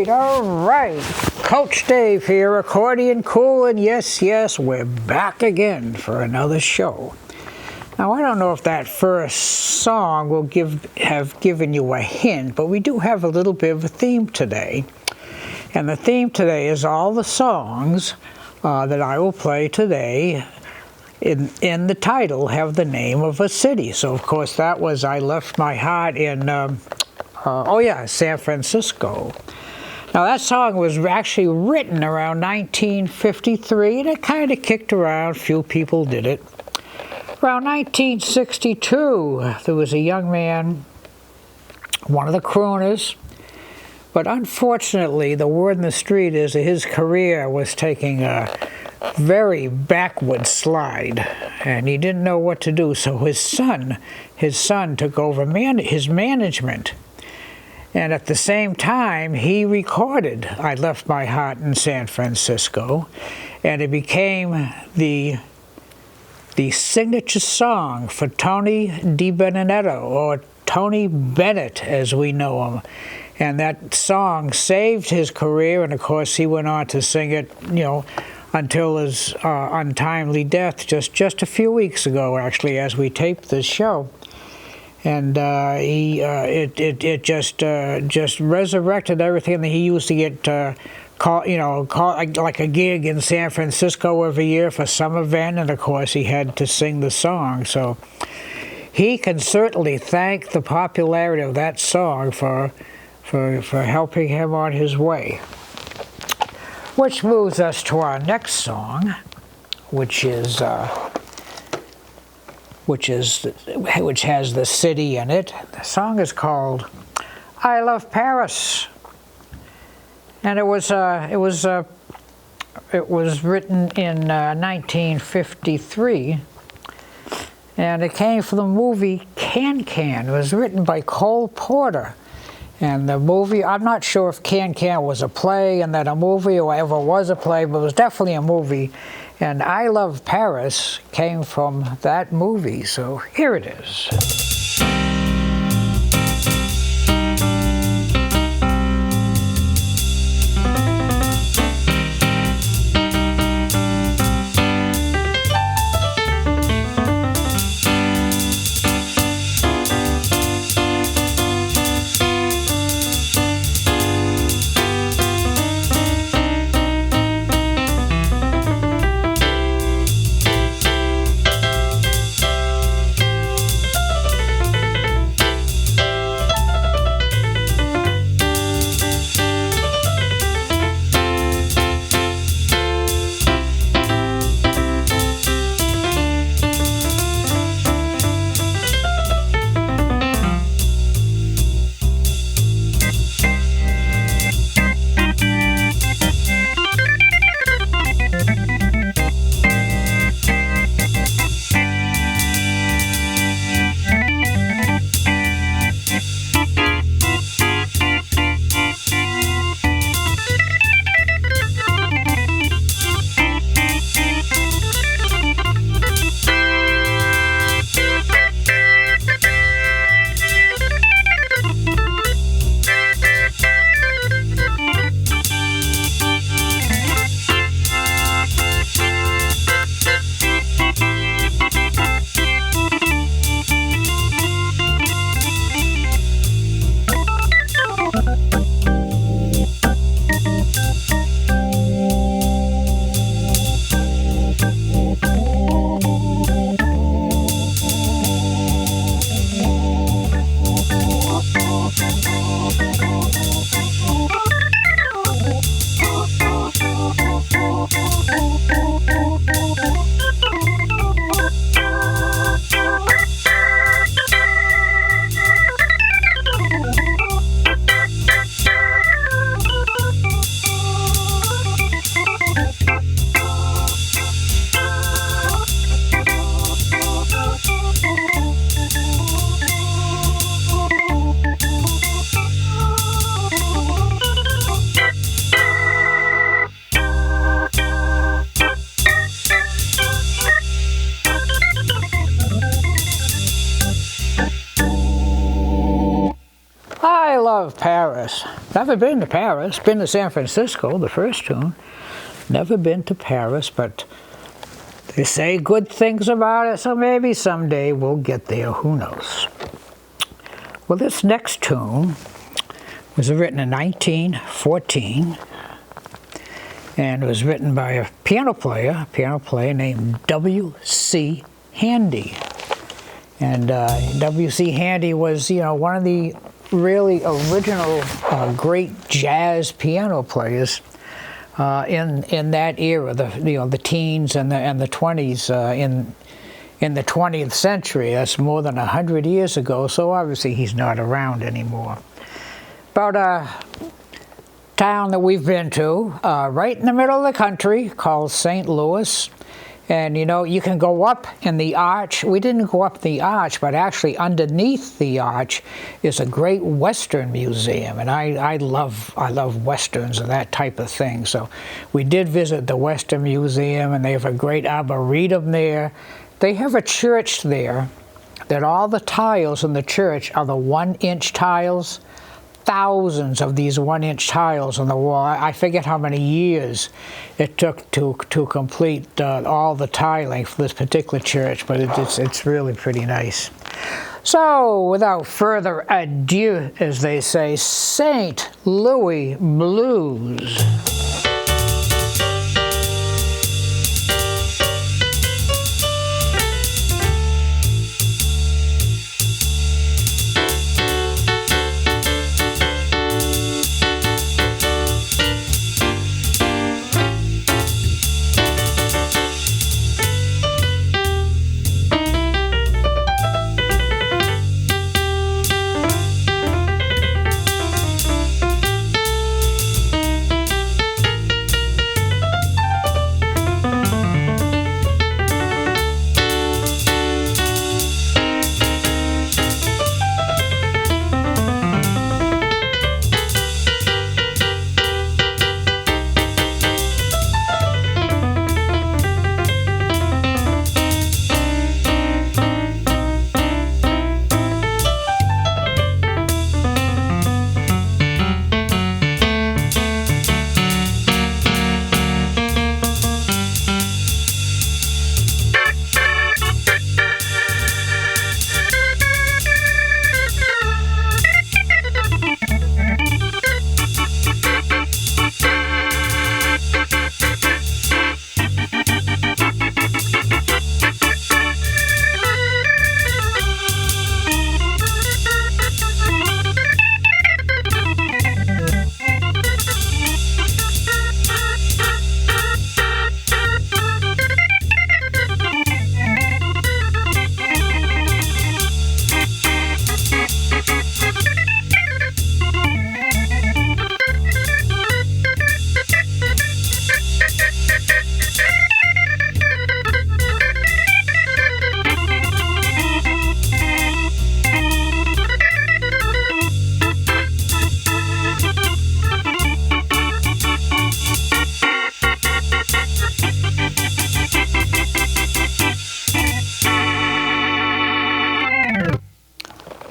All right. Coach Dave here, Accordion Cool, and yes, we're back again for another show. Now, I don't know if that first song will have given you a hint, but we do have a little bit of a theme today. And the theme today is all the songs that I will play today in the title have the name of a city. So, of course, that was I Left My Heart in, San Francisco. Now, that song was actually written around 1953, and it kind of kicked around. Few people did it. Around 1962, there was a young man, one of the crooners, but unfortunately, the word in the street is that his career was taking a very backward slide, and he didn't know what to do, so his son took over his management. And at the same time, he recorded I Left My Heart in San Francisco, and it became the signature song for Tony DiBenedetto, or Tony Bennett as we know him. And that song saved his career, and of course he went on to sing it, until his untimely death just a few weeks ago, actually, as we taped this show. And it just resurrected everything that he used to get call like a gig in San Francisco every year for some event, and of course he had to sing the song. So he can certainly thank the popularity of that song for helping him on his way. Which moves us to our next song, which has the city in it. The song is called "I Love Paris," and it was written in 1953, and it came from the movie Can-Can. It was written by Cole Porter. And the movie, I'm not sure if Can-Can was a play and then a movie or ever was a play, but it was definitely a movie. And I Love Paris came from that movie, so here it is. love Paris. Never been to Paris. Been to San Francisco, the first tune. Never been to Paris, but they say good things about it, so maybe someday we'll get there. Who knows? Well, this next tune was written in 1914, and it was written by a piano player named W.C. Handy. And W.C. Handy was, one of the really original great jazz piano players in that era, the teens and the 20s in the 20th century. That's more than 100 years ago, so obviously he's not around anymore. About a town that we've been to, right in the middle of the country, called St. Louis. And you can go up in the arch. We didn't go up the arch, but actually underneath the arch is a great Western museum, and I love Westerns and that type of thing. So we did visit the Western Museum, and they have a great arboretum there. They have a church there that all the tiles in the church are the 1-inch tiles. Thousands of these 1-inch tiles on the wall. I forget how many years it took to complete all the tiling for this particular church, but it's really pretty nice. So, without further ado, as they say, St. Louis Blues.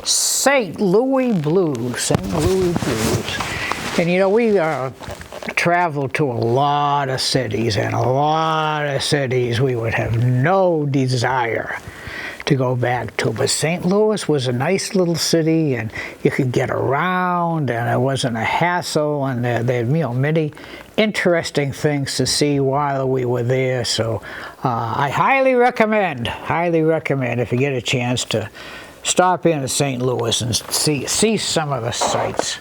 St. Louis Blues, St. Louis Blues. And we traveled to a lot of cities, and a lot of cities we would have no desire to go back to. But St. Louis was a nice little city, and you could get around, and it wasn't a hassle, and they had many interesting things to see while we were there. So I highly recommend if you get a chance to stop in to St. Louis and see some of the sights.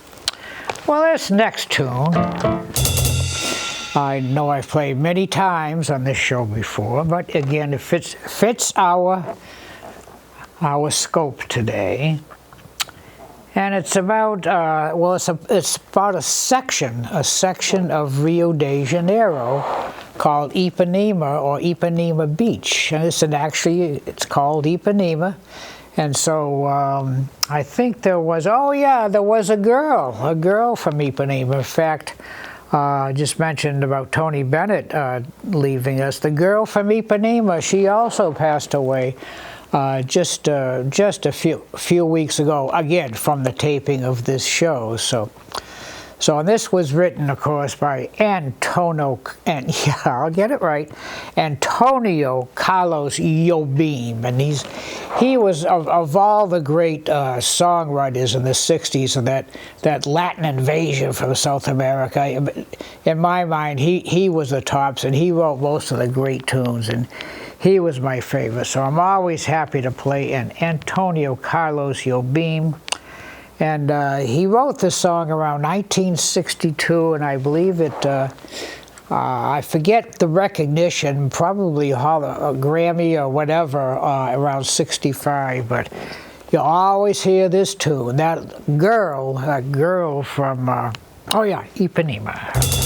Well, this next tune, I know I've played many times on this show before, but again, it fits our scope today. And it's about it's about a section of Rio de Janeiro called Ipanema, or Ipanema Beach, and it's called Ipanema. And so I think there was a girl from Ipanema. In fact, just mentioned about Tony Bennett leaving us. The girl from Ipanema, she also passed away just a few weeks ago, again from the taping of this show. So this was written, of course, by Antonio Carlos Jobim, and he was of all the great songwriters in the '60s and that Latin invasion from South America. In my mind, he was the tops, and he wrote most of the great tunes, and he was my favorite. So I'm always happy to play an Antonio Carlos Jobim. And he wrote this song around 1962, and I believe it, I forget the recognition, probably a Grammy or whatever, around 65, but you'll always hear this tune, that girl from, Ipanema.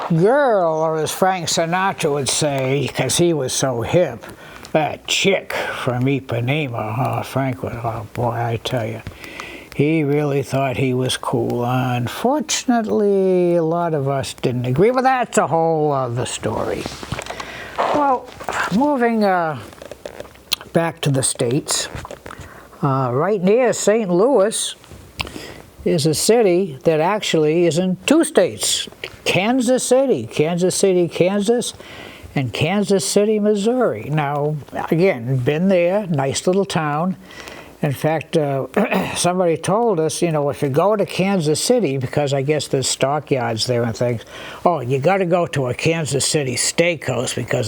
Girl, or as Frank Sinatra would say, because he was so hip, that chick from Ipanema. Oh, Frank was, oh boy, I tell you, he really thought he was cool. Unfortunately, a lot of us didn't agree, but that's a whole other story. Well, moving back to the States, right near St. Louis is a city that actually is in two states. Kansas City, Kansas, and Kansas City, Missouri. Now, again, been there, nice little town. In fact, somebody told us, if you go to Kansas City, because I guess there's stockyards there and things, oh, you got to go to a Kansas City steakhouse because,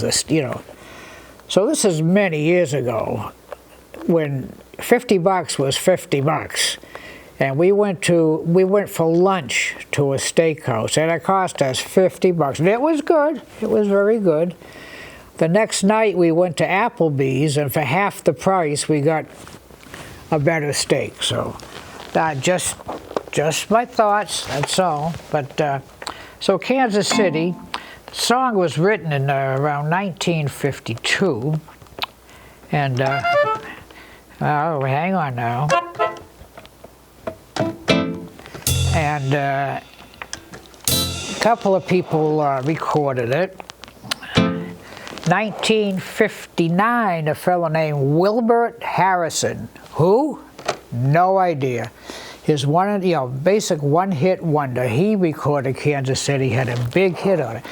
So this is many years ago when $50 was $50. And we went for lunch to a steakhouse, and it cost us $50. And it was good. It was very good. The next night we went to Applebee's, and for half the price we got a better steak. So just my thoughts. That's all. But so Kansas City, the song was written in around 1952, and hang on now. And a couple of people recorded it. 1959, a fellow named Wilbert Harrison. Who? No idea. His basic one-hit wonder. He recorded Kansas City, had a big hit on it.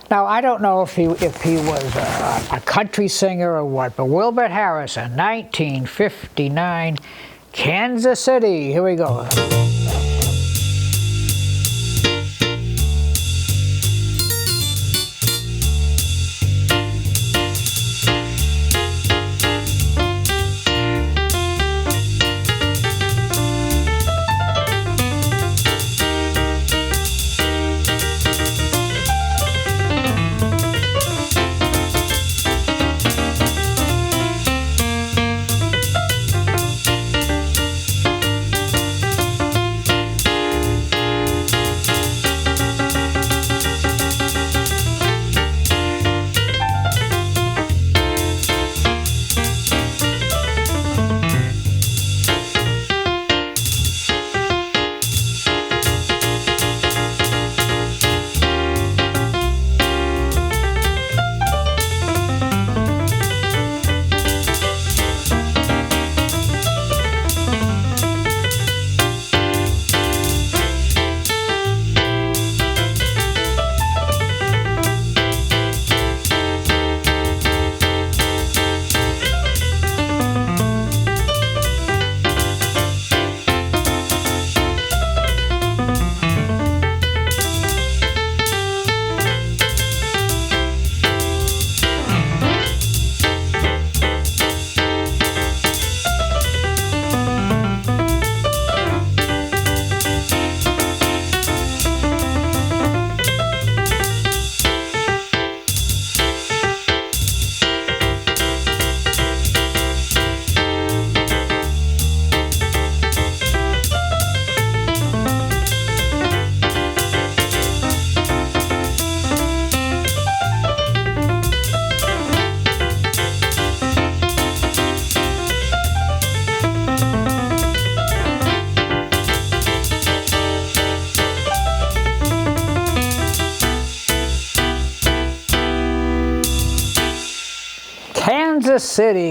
Now, I don't know if he was a country singer or what, but Wilbert Harrison, 1959, Kansas City. Here we go.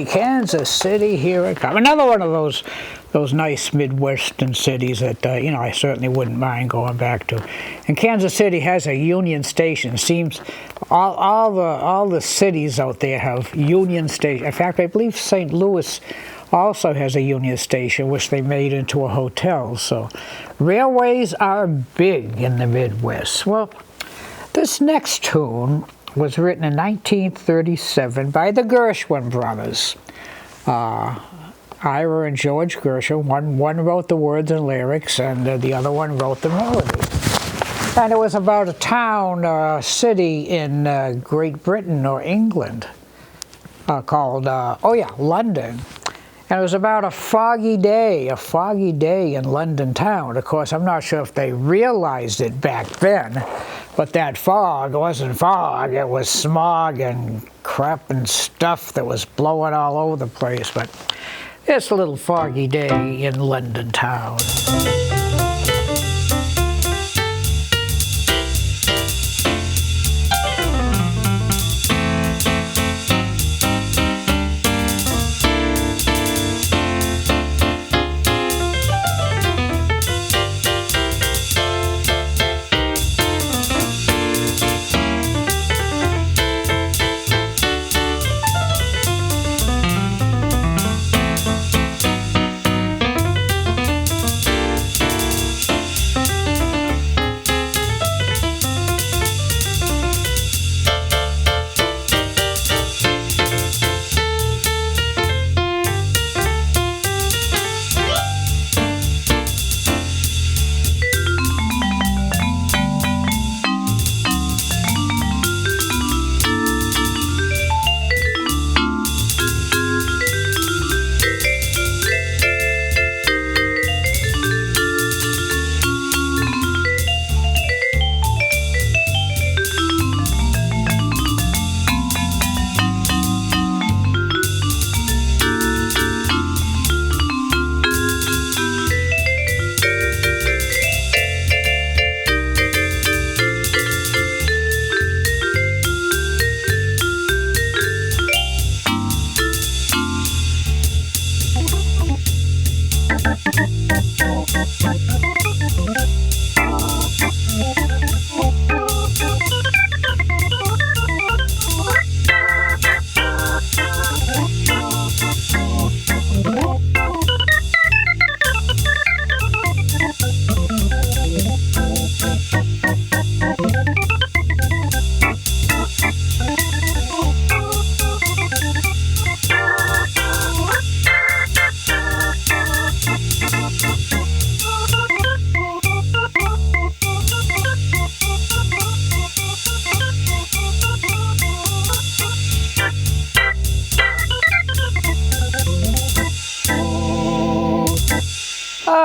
Kansas City, here it comes. Another one of those nice Midwestern cities that I certainly wouldn't mind going back to. And Kansas City has a Union Station. Seems all the cities out there have Union Station. In fact, I believe St. Louis also has a Union Station, which they made into a hotel. So railways are big in the Midwest. Well, this next tune was written in 1937 by the Gershwin brothers. Ira and George Gershwin. One wrote the words and lyrics, and the other one wrote the melody. And it was about a town or a city in Great Britain or England called, London. And it was about a foggy day in London town. Of course, I'm not sure if they realized it back then, but that fog wasn't fog. It was smog and crap and stuff that was blowing all over the place. But it's a little foggy day in London town.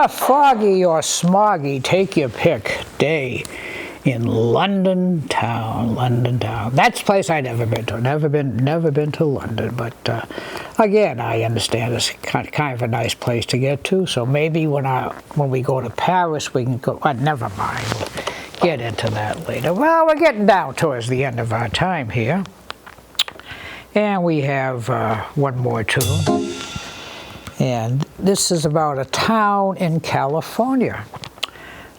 foggy or smoggy, take your pick, day in London town. London town. That's a place I've never been to. Never been to London. But again, I understand it's kind of a nice place to get to. So maybe when we go to Paris, we can go. Never mind. We'll get into that later. Well, we're getting down towards the end of our time here, and we have one more tune. And this is about a town in California.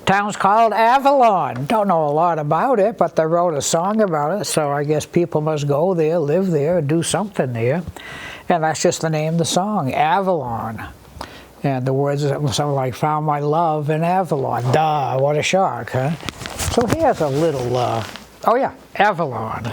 Town's called Avalon. Don't know a lot about it, but they wrote a song about it, so I guess people must go there, live there, do something there. And that's just the name of the song, Avalon. And the words are something like, found my love in Avalon. Duh, what a shock, huh? So here's a little, oh yeah, Avalon.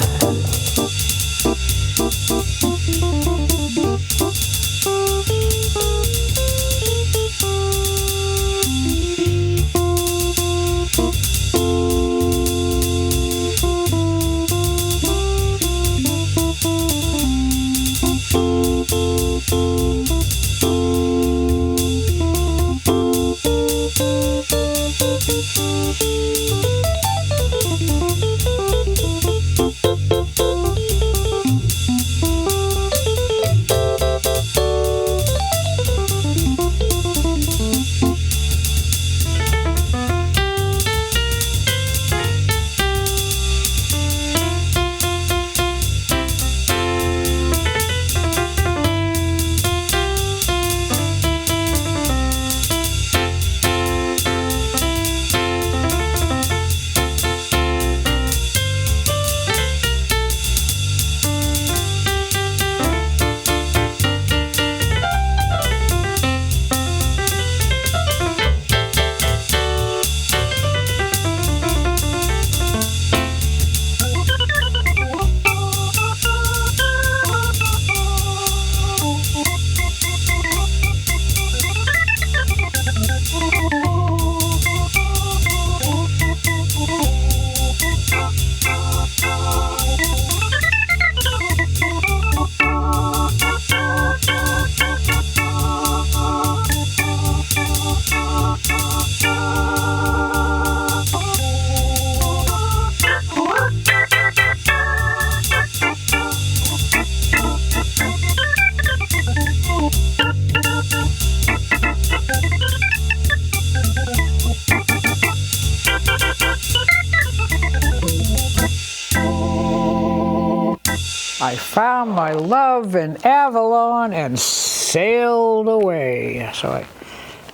I found my love in Avalon and sailed away. So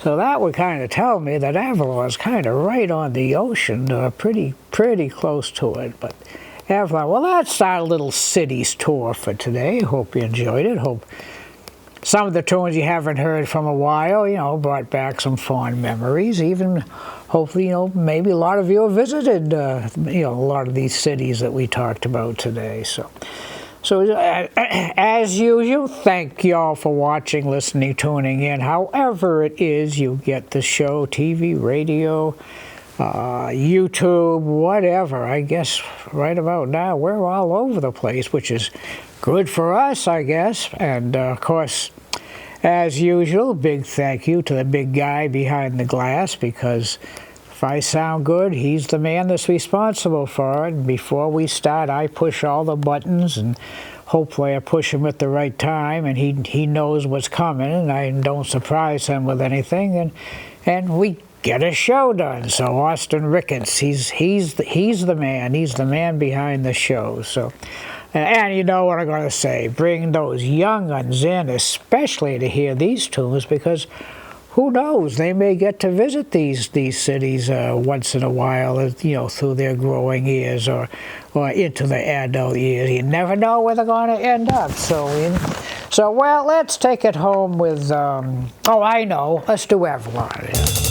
that would kind of tell me that Avalon is kind of right on the ocean, pretty close to it. But Avalon, well, that's our little cities tour for today. Hope you enjoyed it. Hope some of the tunes you haven't heard from a while, brought back some fond memories. Even hopefully, maybe a lot of you have visited, a lot of these cities that we talked about today. So as usual, thank you all for watching, listening, tuning in. However it is you get the show, TV, radio, YouTube, whatever. I guess right about now we're all over the place, which is good for us, I guess. And of course, as usual, big thank you to the big guy behind the glass, because if I sound good, he's the man that's responsible for it. And before we start, I push all the buttons, and hopefully I push him at the right time, and he knows what's coming, and I don't surprise him with anything, and we get a show done. So Austin Ricketts, he's the man. He's the man behind the show. So, and you know what I'm going to say, bring those young ones in, especially to hear these tunes, because who knows, they may get to visit these cities once in a while, through their growing years or into the adult years. You never know where they're going to end up. So well, let's take it home with, I know, let's do Avalon.